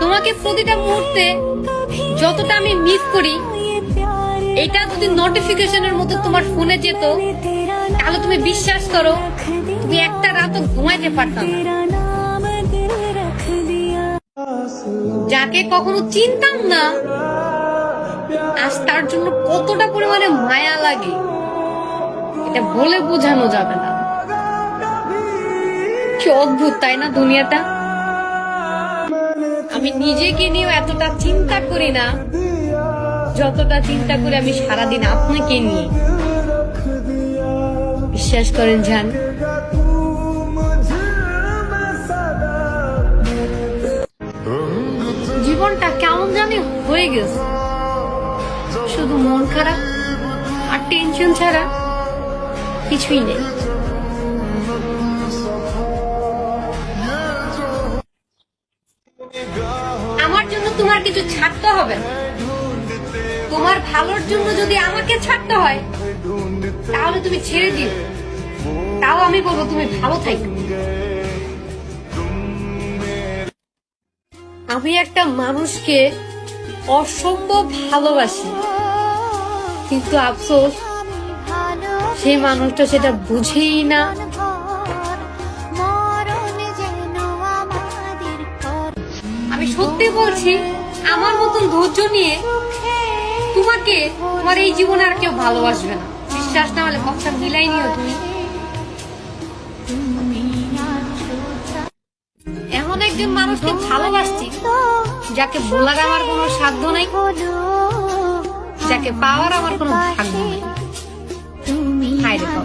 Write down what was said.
তোমাকে প্রতিটা মুহূর্তে যতটা আমি মিস করি, এটা যদি নোটিফিকেশনের মতো তোমার ফোনে যেত, তাহলে তুমি বিশ্বাস করো তুমি একটা রাতও ঘুমাইতে পারতাম না। যাকে কখনো চিনতাম না, আজ তার জন্য কতটা পরিমাণে মায়া লাগে এটা বলে বোঝানো যাবে না। কি অদ্ভুত তাই না দুনিয়াটা। আমি নিজেকে নিয়েও এতটা চিন্তা করি না যতটা চিন্তা করি আমি সারাদিন আপনাকে নিয়ে। বিশ্বাস করেন জান, জীবনটা কেমন জানি হয়ে গেছে, শুধু মন খারাপ আর টেনশন ছাড়া কিছুই নেই। আমার জন্য তোমার কিছু ছাড়তে হবে না। তোমার ভালোর জন্য যদি আমাকে ছাড়তে হয় তাহলে তুমি ছেড়ে দিও, তাও আমি বলবো তুমি ভালো থাকো। আমি একটা মানুষকে অসম্ভব ভালোবাসি, কিন্তু আফসোস সেই মানুষটা সেটা বুঝেই না। আমি সত্যি বলছি, আমার মতন ধৈর্য নিয়ে তোমাকে তোমার এই জীবনে আর কেউ ভালোবাসবে না। বিশ্বাস না হলে কথা মিলাই নিও তুমি। এমন একজন মানুষকে ভালোবাসছি যাকে বলার আমার কোনো সাধ্য নাই, যাকে পাওয়ার আমার কোনো ভাগ্য নেই। হায় রে বাবা।